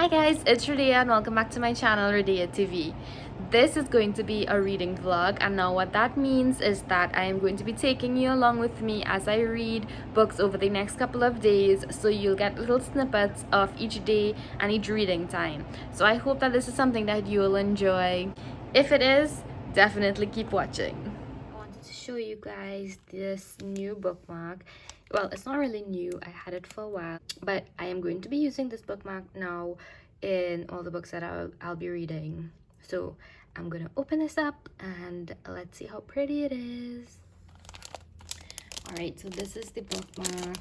Hi guys, it's Rhonda and welcome back to my channel Rhonda TV. This is going to be a reading vlog, and now what that means is that I am going to be taking you along with me as I read books over the next couple of days, so you'll get little snippets of each day and each reading time. So I hope that this is something that you'll enjoy. If it is, definitely keep watching. I wanted to show you guys this new bookmark. Well, it's not really new, I had it for a while, but I am going to be using this bookmark now in all the books that I'll be reading. So I'm gonna open this up and let's see how pretty it is. All right, so this is the bookmark.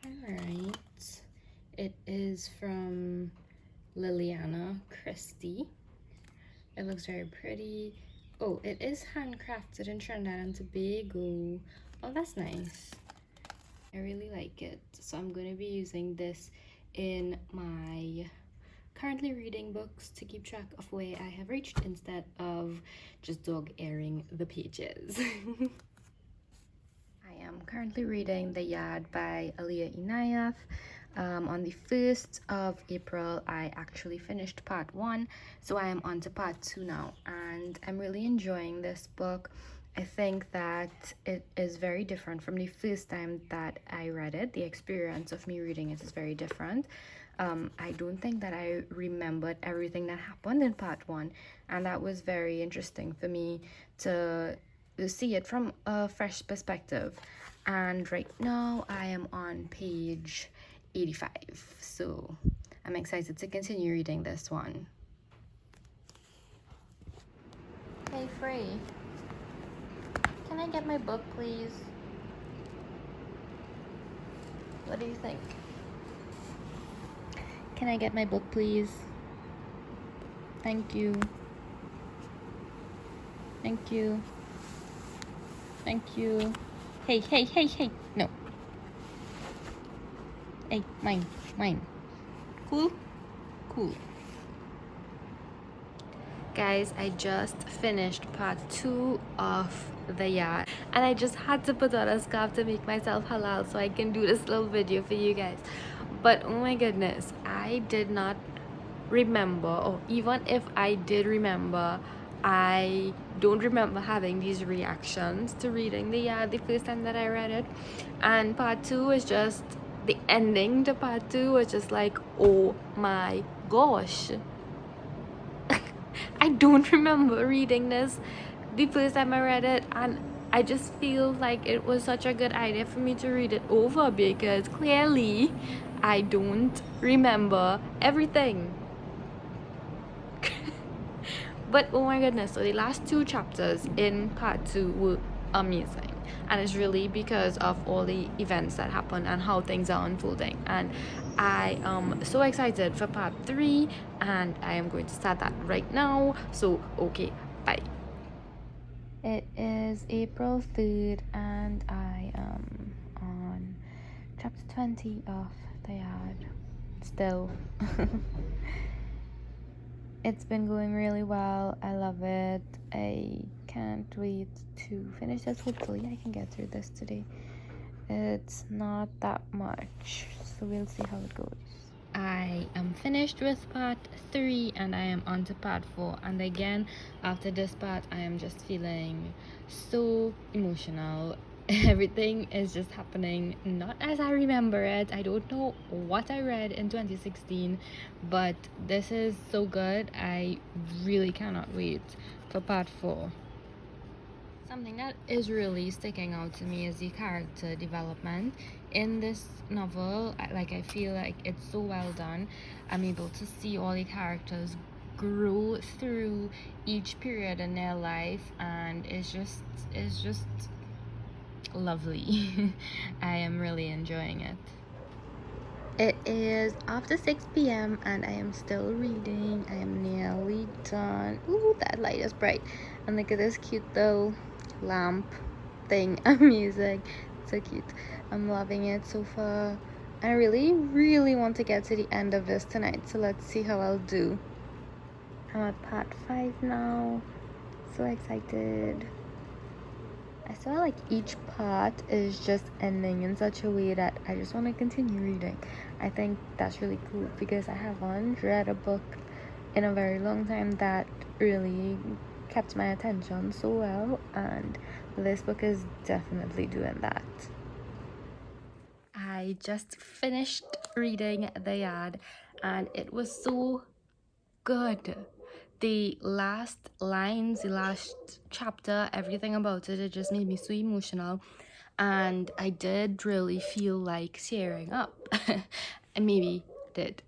All right, it is from Liliana Christie. It looks very pretty. Oh, it is handcrafted in Trinidad and Tobago. Oh, that's nice. I really like it. So I'm going to be using this in my currently reading books to keep track of where I have reached instead of just dog airing the pages. I am currently reading The Yard by Aliyyah Eniath. On the 1st of April, I actually finished part 1, so I am on to part 2 now, and I'm really enjoying this book. I think that it is very different from the first time that I read it. The experience of me reading it is very different. I don't think that I remembered everything that happened in part 1, and that was very interesting for me to see it from a fresh perspective. And right now I am on page 85, so I'm excited to continue reading this one. Hey Frey, can I get my book please? What do you think? Can I get my book please? Thank you. Thank you. Thank you. Hey, hey, hey, hey. No. Hey, mine. Cool? Cool. Guys, I just finished part 2 of The Yard, and I just had to put on a scarf to make myself halal so I can do this little video for you guys. But oh my goodness, I did not remember, or even if I did remember, I don't remember having these reactions to reading The Yard the first time that I read it. And part 2 was just, the ending to part 2 was just like, oh my gosh. I don't remember reading this the first time I read it, and I just feel like it was such a good idea for me to read it over because clearly I don't remember everything. But oh my goodness, so the last 2 chapters in part 2 were amazing, and it's really because of all the events that happen and how things are unfolding, and I am so excited for part 3, and I am going to start that right now. So okay, bye. It is April 3rd and I am on chapter 20 of The Yard still. It's been going really well. I love it. I can't wait to finish this. Hopefully I can get through this today. It's not that much, so we'll see how it goes. I am finished with part 3 and I am on to part 4, and again after this part I am just feeling so emotional. Everything is just happening not as I remember it. I don't know what I read in 2016, but this is so good. I really cannot wait for part 4. Something that is really sticking out to me is the character development in this novel. I feel like it's so well done. I'm able to see all the characters grow through each period in their life, and it's just lovely. I am really enjoying it. It is after 6 p.m. and I am still reading. I am nearly done. Ooh, that light is bright. And look at this cute little lamp thing. Amazing. So cute. I'm loving it so far. I really want to get to the end of this tonight, so let's see how I'll do. I'm at part 5 now. So excited. I feel like each part is just ending in such a way that I just want to continue reading. I think that's really cool because I haven't read a book in a very long time that really kept my attention so well, and this book is definitely doing that. I just finished reading The Yard and it was so good. The last lines, the last chapter, everything about it, it just made me so emotional, and I did really feel like tearing up. And maybe did.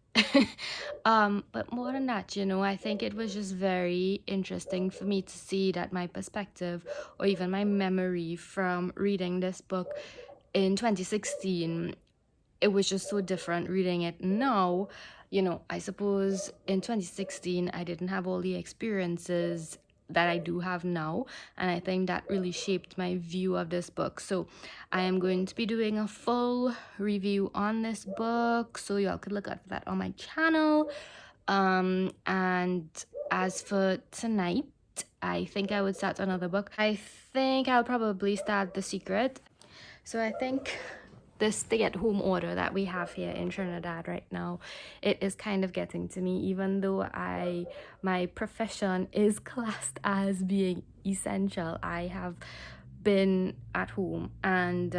But more than that, you know, I think it was just very interesting for me to see that my perspective or even my memory from reading this book in 2016, it was just so different reading it now. You know, I suppose in 2016 I didn't have all the experiences that I do have now, and I think that really shaped my view of this book. So I am going to be doing a full review on this book, so y'all could look at that on my channel. And as for tonight, I think I would start another book. I think I'll probably start The Secret. So I think this stay-at-home order that we have here in Trinidad right now, it is kind of getting to me, even though my profession is classed as being essential. I have been at home, and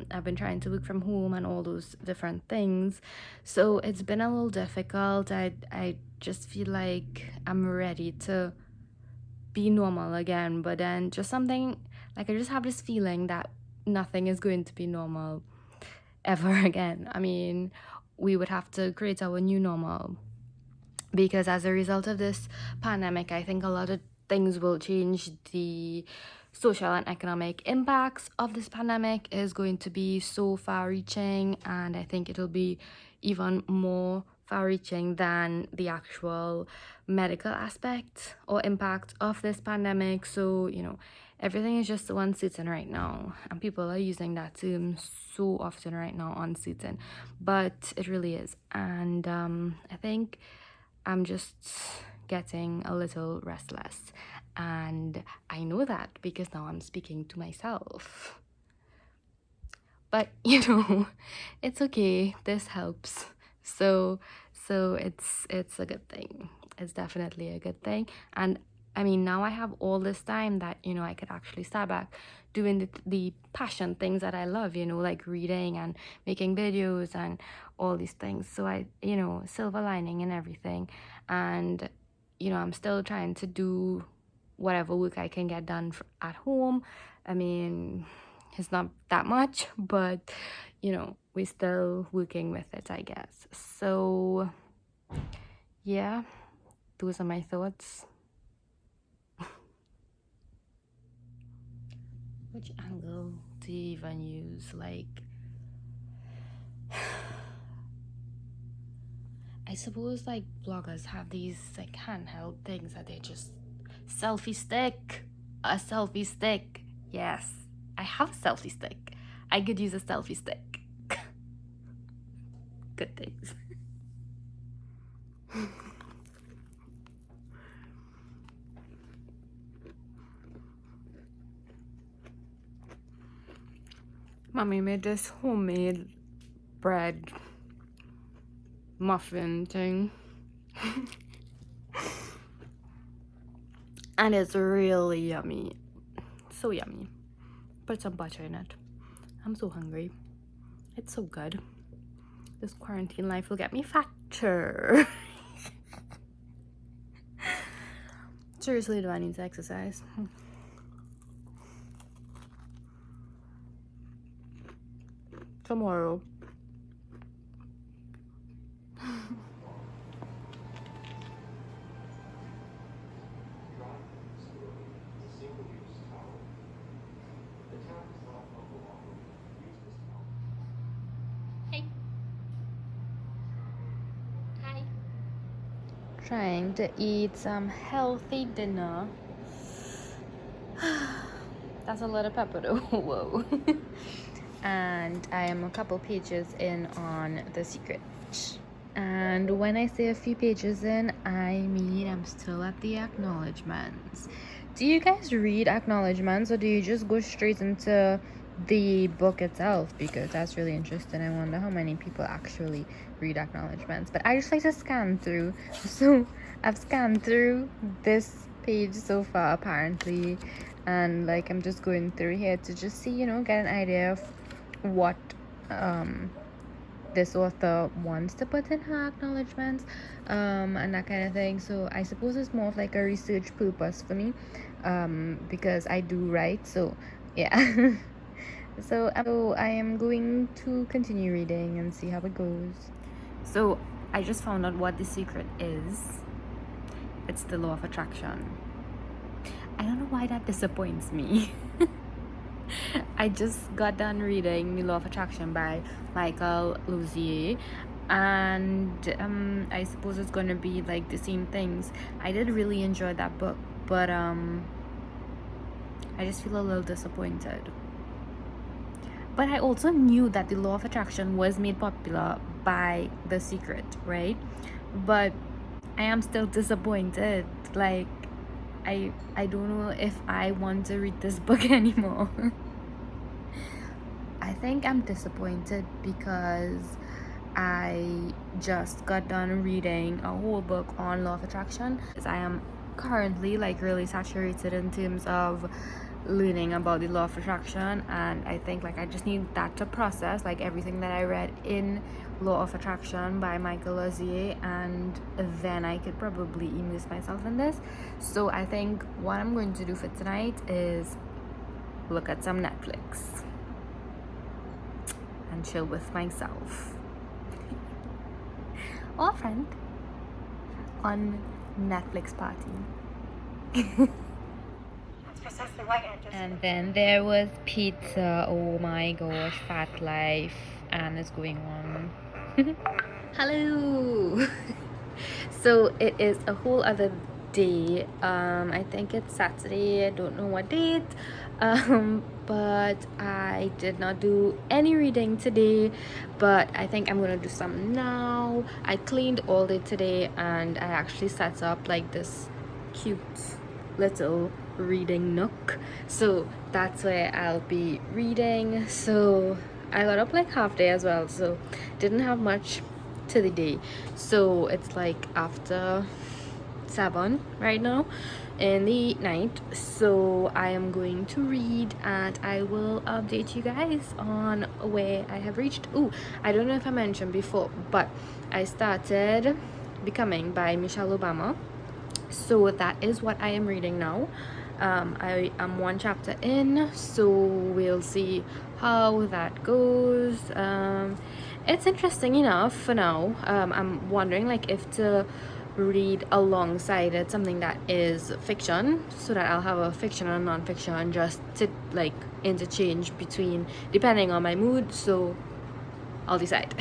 I've been trying to work from home and all those different things, so it's been a little difficult. I just feel like I'm ready to be normal again, but then just something like I just have this feeling that nothing is going to be normal ever again. I mean, we would have to create our new normal, because as a result of this pandemic, I think a lot of things will change. The social and economic impacts of this pandemic is going to be so far-reaching, and I think it'll be even more far-reaching than the actual medical aspect or impact of this pandemic. So, you know, everything is just so uncertain right now, and people are using that term so often right now, uncertain, but it really is. And I think I'm just getting a little restless, and I know that because now I'm speaking to myself. But you know, it's okay, this helps. So it's a good thing. It's definitely a good thing. And I mean, now I have all this time that, you know, I could actually start back doing the passion things that I love, you know, like reading and making videos and all these things. So I, you know, silver lining and everything. And, you know, I'm still trying to do whatever work I can get done at home. I mean, it's not that much, but, you know, we're still working with it, I guess. So, yeah, those are my thoughts. Which angle do you even use? Like, I suppose like bloggers have these like handheld things that they just selfie stick. A selfie stick. Yes, I have a selfie stick. I could use a selfie stick. Good things. Mommy made this homemade bread muffin thing. And it's really yummy. So yummy. Put some butter in it. I'm so hungry. It's so good. This quarantine life will get me fatter. Seriously, do I need to exercise? Tomorrow. Hey. Hi. Trying to eat some healthy dinner. That's a lot of pepper though. Whoa. And I am a couple pages in on The Secret. And when I say a few pages in, I mean I'm still at the acknowledgements. Do you guys read acknowledgements, or do you just go straight into the book itself? Because that's really interesting. I wonder how many people actually read acknowledgements. But I just like to scan through. So I've scanned through this page so far, apparently, and like I'm just going through here to just see, you know, get an idea of what this author wants to put in her acknowledgements, and that kind of thing. So I suppose it's more of like a research purpose for me, because I do write. So yeah. So I am going to continue reading and see how it goes. So I just found out what the secret is. It's the law of attraction. I don't know why that disappoints me. I just got done reading The Law of Attraction by Michael Luzier, and I suppose it's gonna be like the same things. I did really enjoy that book, but I just feel a little disappointed. But I also knew that The Law of Attraction was made popular by The Secret, right? But I am still disappointed. Like, I don't know if I want to read this book anymore. I think I'm disappointed because I just got done reading a whole book on law of attraction. I am currently like really saturated in terms of learning about the law of attraction, and I think like I just need that to process like everything that I read in Law of Attraction by Michael Luzier, and then I could probably immerse myself in this. So I think what I'm going to do for tonight is look at some Netflix and chill with myself or a friend on Netflix party. And then there was pizza. Oh my gosh, fat life, and it's going on. Hello. So it is a whole other day. I think it's Saturday. I don't know what date. But I did not do any reading today, but I think I'm gonna do some now. I cleaned all day today, and I actually set up like this cute little reading nook, so that's where I'll be reading. So I got up like half day as well, so didn't have much to the day. So it's like after 7 right now in the night, so I am going to read and I will update you guys on where I have reached. Oh, I don't know if I mentioned before, but I started Becoming by Michelle Obama, so that is what I am reading now. I am 1 chapter in, so we'll see how that goes. It's interesting enough for now. I'm wondering like if to read alongside it something that is fiction, so that I'll have a fiction and non-fiction just to like interchange between depending on my mood. So I'll decide.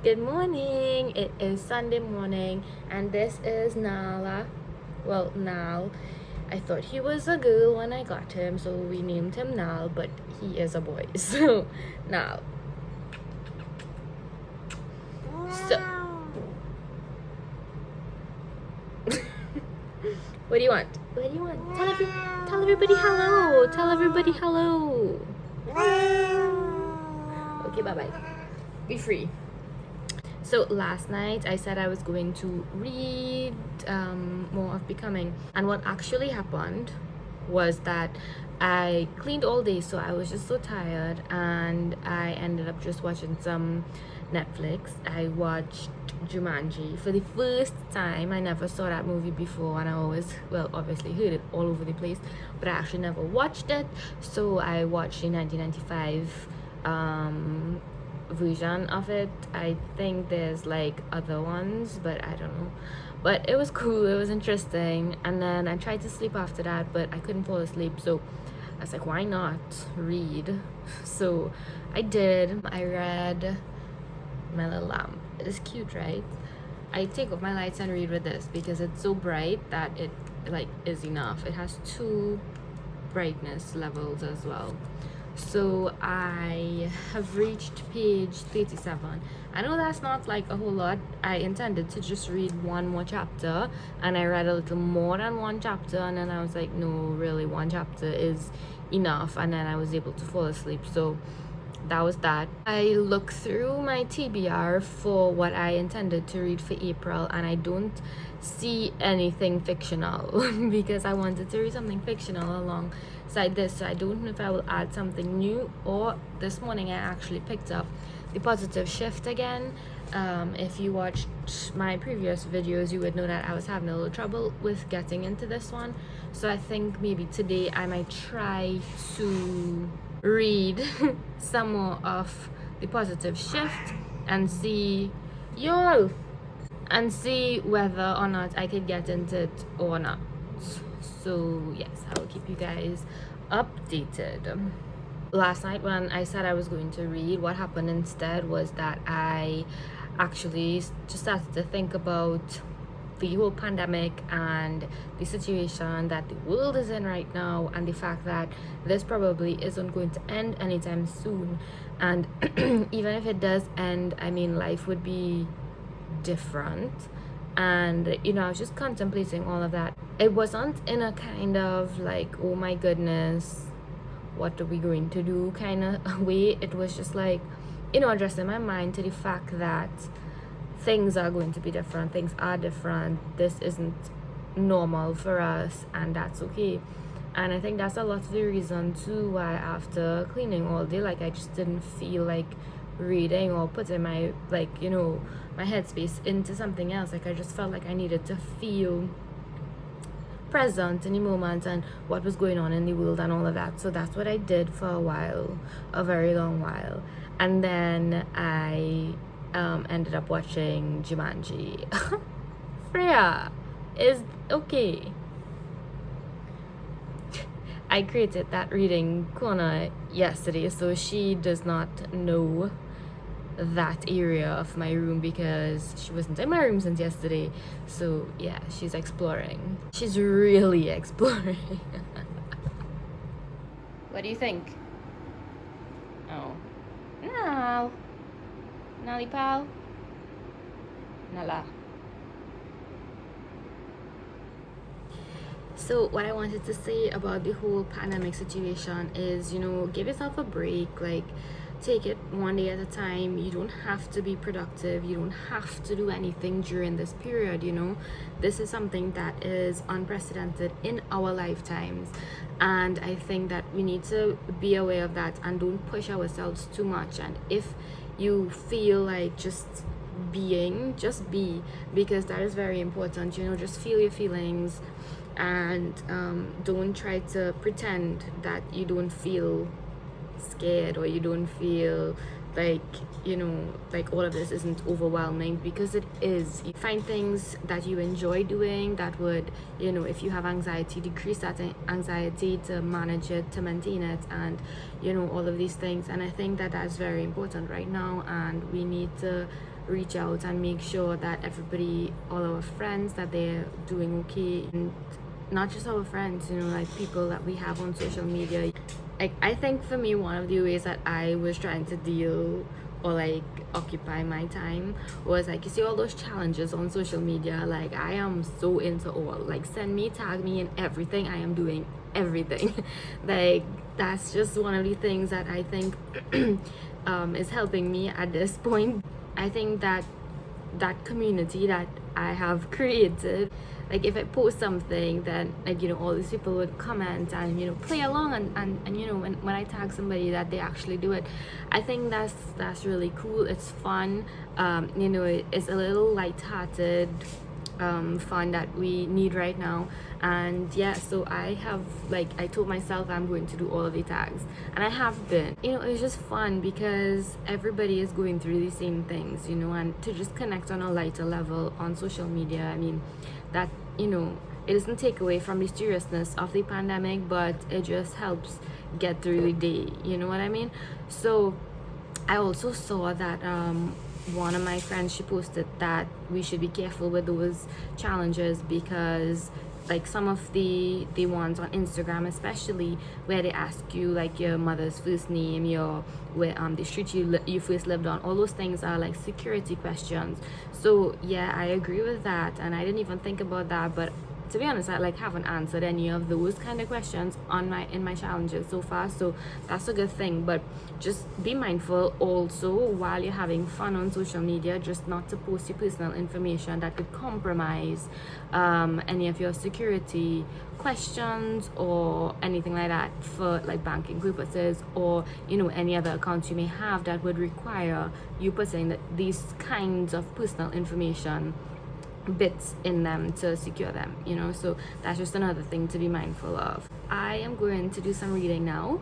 Good morning. It is Sunday morning, and this is Nala. Well, Nal. I thought he was a girl when I got him, so we named him Nal, but he is a boy. So Nal. So what do you want? What do you want? Tell everybody hello. Tell everybody hello. Okay, bye-bye. Be free. So last night I said I was going to read more of Becoming, and what actually happened was that I cleaned all day, so I was just so tired, and I ended up just watching some Netflix. I watched Jumanji for the first time. I never saw that movie before, and I always, well, obviously heard it all over the place, but I actually never watched it. So I watched the 1995 version of it. I think there's like other ones, but I don't know. But it was cool, it was interesting, and then I tried to sleep after that, but I couldn't fall asleep, so I was like, why not read? So I did. I read My Little Lamp. It's cute, right? I take off my lights and read with this because it's so bright that it like is enough. It has 2 brightness levels as well. So I have reached page 37. I know that's not like a whole lot. I intended to just read one more chapter, and I read a little more than one chapter, and then I was like, no, really, one chapter is enough, and then I was able to fall asleep. So that was that. I looked through my TBR for what I intended to read for April, and I don't see anything fictional because I wanted to read something fictional alongside this. So I don't know if I will add something new, or this morning I actually picked up The Positive Shift again. If you watched my previous videos, you would know that I was having a little trouble with getting into this one. So I think maybe today I might try to read some more of The Positive Shift and see whether or not I could get into it or not. So yes, I will keep you guys updated. Last night when I said I was going to read, what happened instead was that I actually just started to think about the whole pandemic and the situation that the world is in right now, and the fact that this probably isn't going to end anytime soon. And even if it does end, I mean, life would be different. And I was just contemplating all of that. It wasn't in a kind of like, oh my goodness, what are we going to do kind of way. It was just like, addressing my mind to the fact that things are going to be different, things are different, this isn't normal for us, and that's okay. And I think that's a lot of the reason too why after cleaning all day, like, I just didn't feel like reading or putting my my headspace into something else. Like, I just felt like I needed to feel present in the moment and what was going on in the world and all of that. So that's what I did for a while, a very long while. And then I ended up watching Jumanji. Freya is okay. I created that reading corner yesterday, so she does not know that area of my room because she wasn't in my room since yesterday. So yeah, she's exploring. She's really exploring. What do you think? Oh. No. Nali pal. Nala. So what I wanted to say about the whole pandemic situation is, give yourself a break. Like, take it one day at a time. You don't have to be productive. You don't have to do anything during this period. This is something that is unprecedented in our lifetimes, and I think that we need to be aware of that and don't push ourselves too much. And if you feel like just be, because that is very important. Just feel your feelings, and don't try to pretend that you don't feel scared, or you don't feel like like all of this isn't overwhelming, because it is. You find things that you enjoy doing that would, if you have anxiety, decrease that anxiety, to manage it, to maintain it, and all of these things. And I think that that's very important right now, and we need to reach out and make sure that everybody, all our friends, that they're doing okay. And not just our friends, like people that we have on social media. Like, I think for me, one of the ways that I was trying to deal or like occupy my time was, like, you see all those challenges on social media. Like, I am so into all, like, send me, tag me in everything. I am doing everything. Like, that's just one of the things that I think is helping me at this point. I think that community that I have created, like, if I post something, then like all these people would comment and play along, and when I tag somebody, that they actually do it. I think that's really cool. It's fun. It's a little light-hearted fun that we need right now. And yeah, so I told myself I'm going to do all of the tags, and I have been. It's just fun because everybody is going through the same things, and to just connect on a lighter level on social media. I mean, that it doesn't take away from the seriousness of the pandemic, but it just helps get through the day, you know what I mean? So I also saw that one of my friends, she posted that we should be careful with those challenges because like some of the ones on Instagram especially, where they ask you like your mother's first name, your where the street you first lived on. All those things are like security questions. So yeah, I agree with that, and I didn't even think about that, but to be honest, I like haven't answered any of those kind of questions on in my challenges so far, so that's a good thing. But just be mindful also while you're having fun on social media, just not to post your personal information that could compromise any of your security questions or anything like that for like banking purposes, or you know, any other accounts you may have that would require you putting these kinds of personal information bits in them to secure them, you know. So that's just another thing to be mindful of. I am going to do some reading now.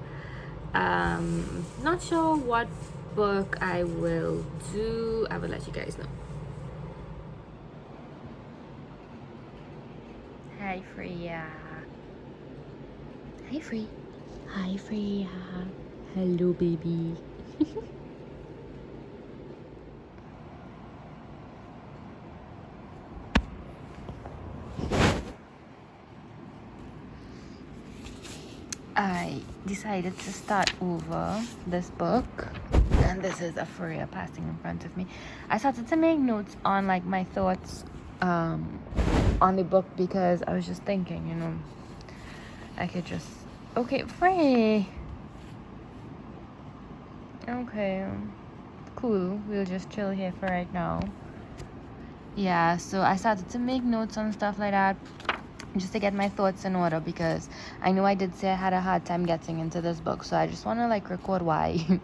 Not sure what book I will do. I will let you guys know. Hi Freya. Hi Free. Hi Freya. Hello baby. I decided to start over this book, and this is a Freya passing in front of me. I started to make notes on like my thoughts on the book, because I was just thinking, you know, I could just Frey. Okay, cool, we'll just chill here for right now. Yeah, so I started to make notes on stuff like that, just to get my thoughts in order, because I know I did say I had a hard time getting into this book, so I just want to like record why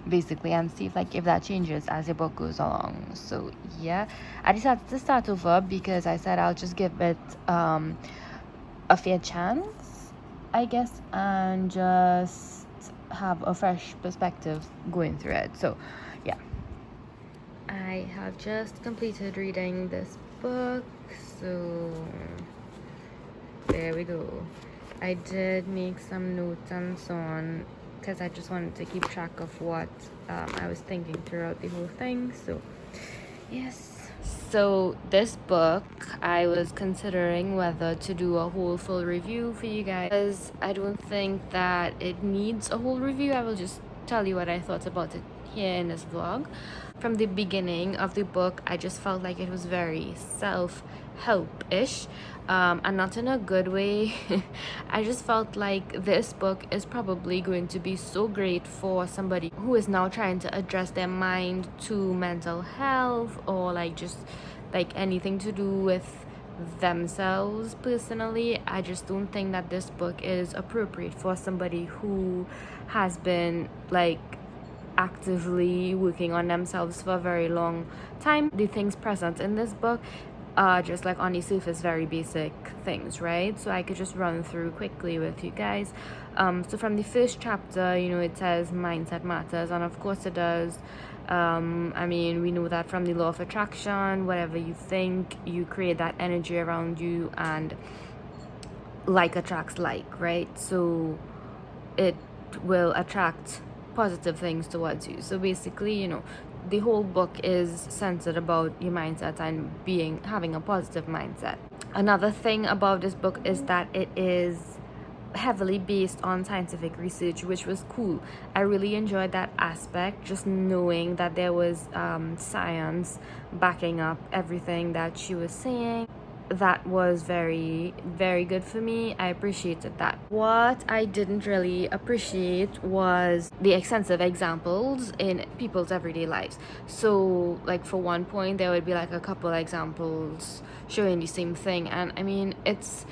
basically, and see if that changes as the book goes along. So yeah, I decided to start over because I said I'll just give it a fair chance, I guess, and just have a fresh perspective going through it. So yeah, I have just completed reading this book, so there we go. I did make some notes and so on, because I just wanted to keep track of what I was thinking throughout the whole thing. So yes, so this book I was considering whether to do a whole full review for you guys, because I don't think that it needs a whole review. I will just tell you what I thought about it here in this vlog. From the beginning of the book, I just felt like it was very self-help-ish, and not in a good way. I just felt like this book is probably going to be so great for somebody who is now trying to address their mind to mental health, or like just like anything to do with themselves personally. I just don't think that this book is appropriate for somebody who has been like actively working on themselves for a very long time. The things present in this book are just like on the surface very basic things, right? So I could just run through quickly with you guys. So from the first chapter, you know, it says mindset matters, and of course it does. I mean, we know that from the law of attraction, whatever you think, you create that energy around you, and like attracts like, right? So it will attract positive things towards you. So basically, you know, the whole book is centered about your mindset and having a positive mindset. Another thing about this book is that it is heavily based on scientific research, which was cool. I really enjoyed that aspect, just knowing that there was science backing up everything that she was saying. That was very, very good for me. I appreciated that. What I didn't really appreciate was the extensive examples in people's everyday lives. So like for one point there would be like a couple examples showing the same thing, and I mean it's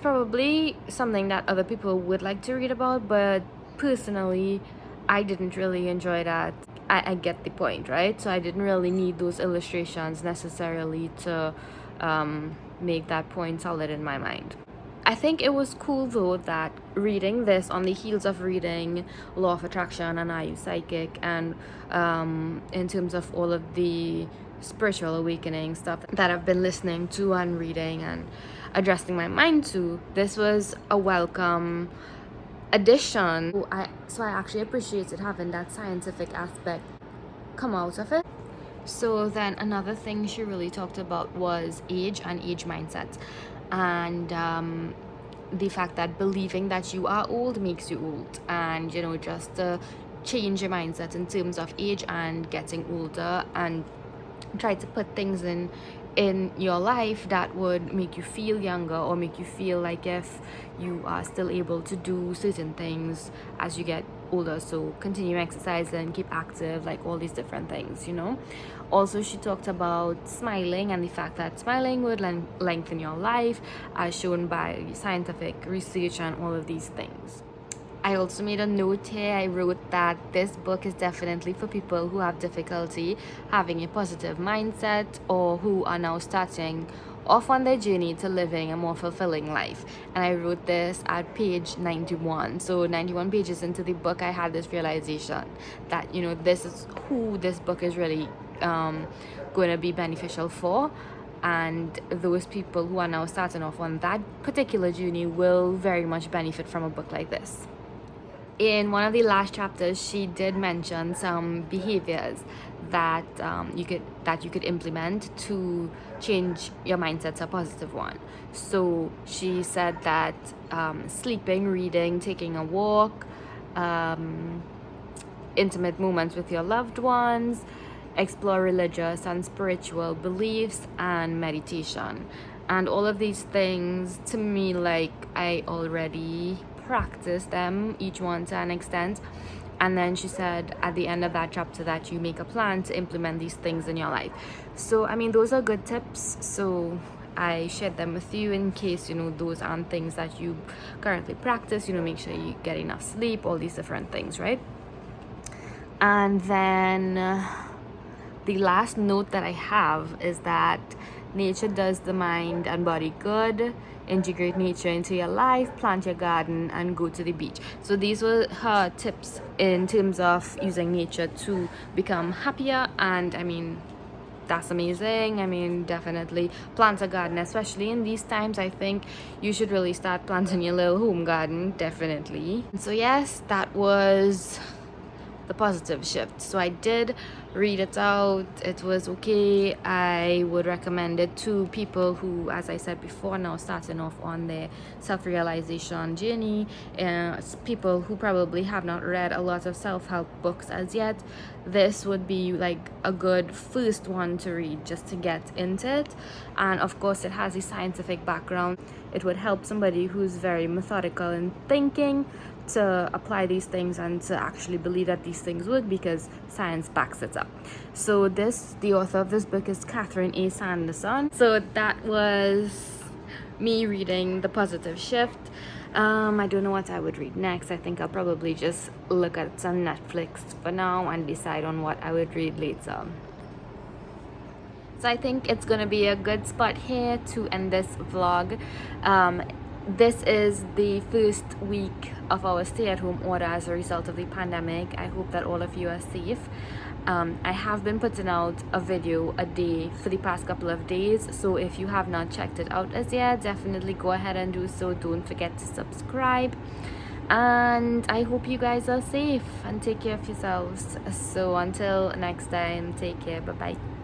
probably something that other people would like to read about, but personally I didn't really enjoy that. I get the point, right? So I didn't really need those illustrations necessarily to make that point solid in my mind. I think it was cool though that reading this on the heels of reading Law of Attraction and Are You Psychic, and in terms of all of the spiritual awakening stuff that I've been listening to and reading and addressing my mind to, this was a welcome addition. So I actually appreciated having that scientific aspect come out of it. So then another thing she really talked about was age and age mindset. and the fact that believing that you are old makes you old, and you know, just change your mindset in terms of age and getting older, and try to put things in your life that would make you feel younger, or make you feel like if you are still able to do certain things as you get older. So continue exercising, keep active, like all these different things, you know. Also, she talked about smiling and the fact that smiling would lengthen your life, as shown by scientific research and all of these things. I also made a note here. I wrote that this book is definitely for people who have difficulty having a positive mindset, or who are now starting off on their journey to living a more fulfilling life. And I wrote this at page 91. So 91 pages into the book, I had this realization that, you know, this is who this book is really going to be beneficial for. And those people who are now starting off on that particular journey will very much benefit from a book like this. In one of the last chapters, she did mention some behaviors that you could implement to change your mindset to a positive one. So she said that sleeping, reading, taking a walk, intimate moments with your loved ones, explore religious and spiritual beliefs, and meditation. And all of these things, to me, like, I already practice them, each one to an extent. And then she said at the end of that chapter that you make a plan to implement these things in your life. So I mean, those are good tips, so I shared them with you in case, you know, those aren't things that you currently practice. You know, make sure you get enough sleep, all these different things, right? And then the last note that I have is that nature does the mind and body good. Integrate nature into your life, plant your garden, and go to the beach. So these were her tips in terms of using nature to become happier. And I mean, that's amazing. I mean, definitely plant a garden, especially in these times. I think you should really start planting your little home garden, definitely. So yes, that was the positive shift. So I did read it out. It was okay. I would recommend it to people who, as I said before, now starting off on their self-realization journey, people who probably have not read a lot of self-help books as yet. This would be like a good first one to read, just to get into it. And of course, it has a scientific background. It would help somebody who's very methodical in thinking to apply these things and to actually believe that these things work, because science backs it up. So the author of this book is Catherine A. Sanderson. So that was me reading The Positive Shift. I don't know what I would read next. I think I'll probably just look at some Netflix for now and decide on what I would read later. So I think it's gonna be a good spot here to end this vlog. This is the first week of our stay-at-home order as a result of the pandemic. I hope that all of you are safe. I have been putting out a video a day for the past couple of days, so if you have not checked it out as yet, definitely go ahead and do so. Don't forget to subscribe, and I hope you guys are safe and take care of yourselves. So until next time, take care. Bye bye.